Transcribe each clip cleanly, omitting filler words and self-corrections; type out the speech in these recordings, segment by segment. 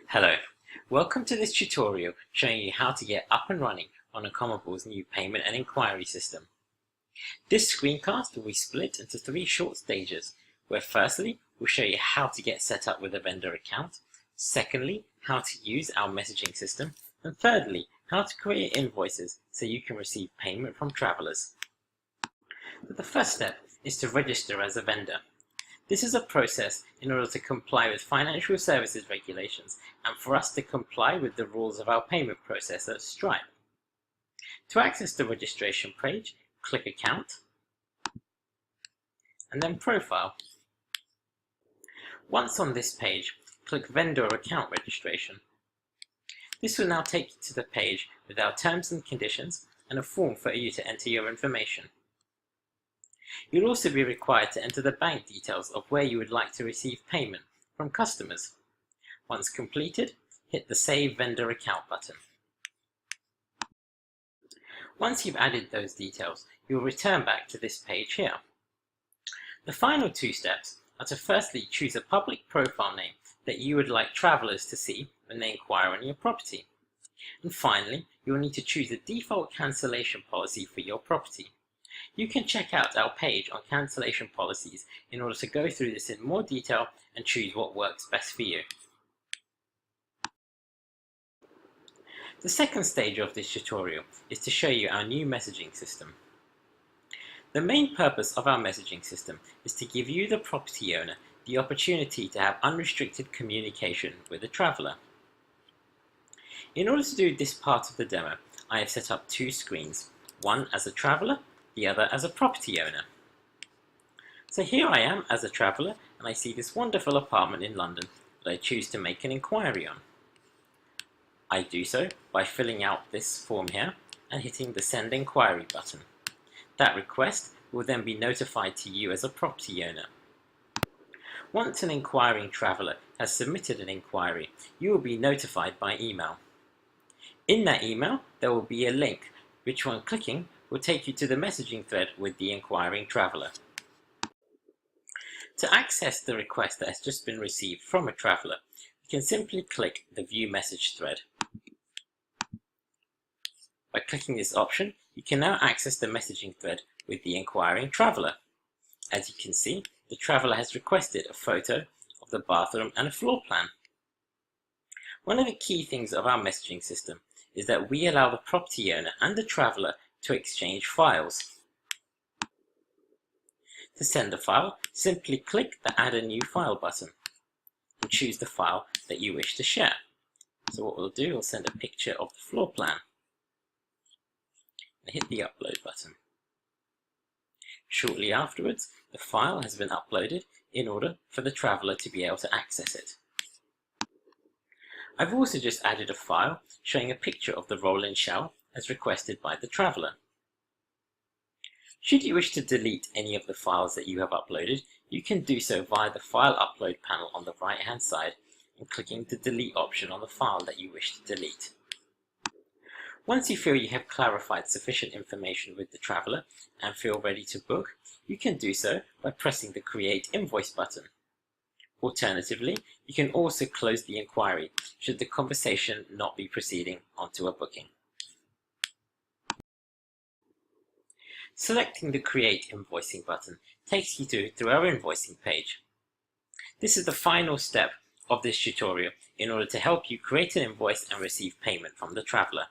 Hello, welcome to this tutorial showing you how to get up and running on Accomable's new payment and inquiry system. This screencast will be split into 3 short stages, where firstly, we'll show you how to get set up with a vendor account, secondly, how to use our messaging system, and thirdly, how to create invoices so you can receive payment from travelers. So the first step is to register as a vendor. This is a process in order to comply with financial services regulations and for us to comply with the rules of our payment processor, Stripe. To access the registration page, click Account and then Profile. Once on this page, click Vendor Account Registration. This will now take you to the page with our terms and conditions and a form for you to enter your information. You'll also be required to enter the bank details of where you would like to receive payment from customers. Once completed, hit the Save Vendor Account button. Once you've added those details, you'll return back to this page here. The final 2 steps are to firstly choose a public profile name that you would like travelers to see when they inquire on your property. And finally, you'll need to choose a default cancellation policy for your property. You can check out our page on cancellation policies in order to go through this in more detail and choose what works best for you. The second stage of this tutorial is to show you our new messaging system. The main purpose of our messaging system is to give you, the property owner, the opportunity to have unrestricted communication with a traveller. In order to do this part of the demo, I have set up 2 screens, one as a traveller, the other as a property owner. So here I am as a traveller and I see this wonderful apartment in London that I choose to make an inquiry on. I do so by filling out this form here and hitting the Send Inquiry button. That request will then be notified to you as a property owner. Once an inquiring traveller has submitted an inquiry, you will be notified by email. In that email there will be a link which, when clicking, will take you to the messaging thread with the inquiring traveller. To access the request that has just been received from a traveller, you can simply click the View Message thread. By clicking this option, you can now access the messaging thread with the inquiring traveller. As you can see, the traveller has requested a photo of the bathroom and a floor plan. One of the key things of our messaging system is that we allow the property owner and the traveller to exchange files. To send a file, simply click the Add a New File button and choose the file that you wish to share. So what we'll do, we'll send a picture of the floor plan and hit the Upload button. Shortly afterwards, the file has been uploaded in order for the traveller to be able to access it. I've also just added a file showing a picture of the roll-in shower as requested by the traveller. Should you wish to delete any of the files that you have uploaded, you can do so via the File Upload panel on the right hand side and clicking the Delete option on the file that you wish to delete. Once you feel you have clarified sufficient information with the traveller and feel ready to book, you can do so by pressing the Create Invoice button. Alternatively, you can also close the inquiry should the conversation not be proceeding onto a booking. Selecting the Create Invoicing button takes you through our invoicing page. This is the final step of this tutorial in order to help you create an invoice and receive payment from the traveller.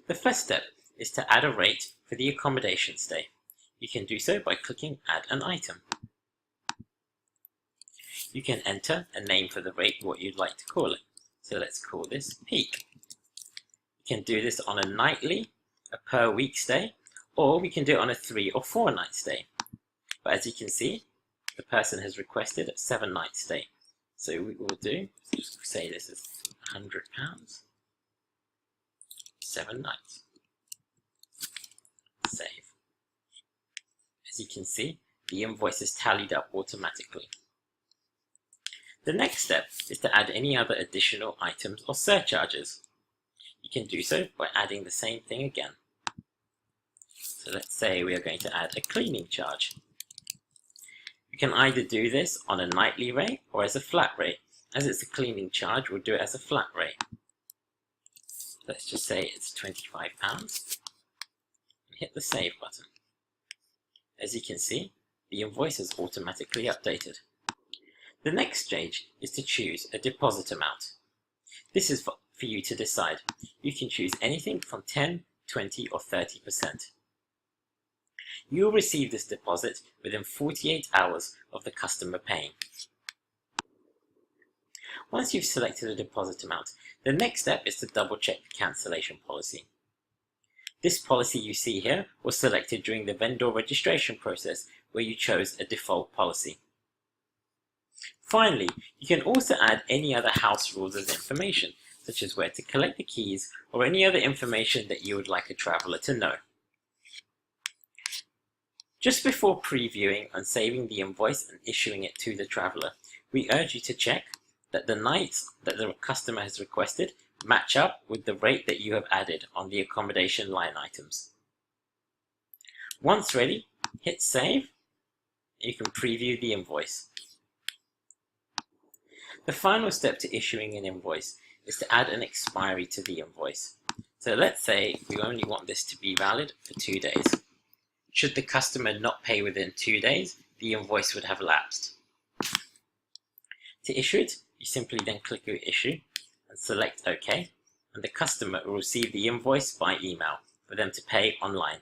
The first step is to add a rate for the accommodation stay. You can do so by clicking Add an Item. You can enter a name for the rate, what you'd like to call it. So let's call this Peak. You can do this on a nightly, a per week stay, or we can do it on a 3 or 4 night stay. But as you can see, the person has requested a 7 night stay. So we will do, just say this is £100, 7 nights. Save. As you can see, the invoice is tallied up automatically. The next step is to add any other additional items or surcharges. You can do so by adding the same thing again. So let's say we are going to add a cleaning charge. You can either do this on a nightly rate or as a flat rate, As it's a cleaning charge, we'll do it as a flat rate. Let's just say it's £25 and hit the save button. As you can see, the invoice is automatically updated. The next stage is to choose a deposit amount. This is for you to decide. You can choose anything from 10, 20 or 30%. You will receive this deposit within 48 hours of the customer paying. Once you've selected a deposit amount, the next step is to double check the cancellation policy. This policy you see here was selected during the vendor registration process where you chose a default policy. Finally, you can also add any other house rules as information, such as where to collect the keys or any other information that you would like a traveller to know. Just before previewing and saving the invoice and issuing it to the traveller, we urge you to check that the nights that the customer has requested match up with the rate that you have added on the accommodation line items. Once ready, hit save. You can preview the invoice. The final step to issuing an invoice is to add an expiry to the invoice. So let's say we only want this to be valid for 2 days. Should the customer not pay within 2 days, the invoice would have lapsed. To issue it, you simply then click Issue and select OK, and the customer will receive the invoice by email for them to pay online.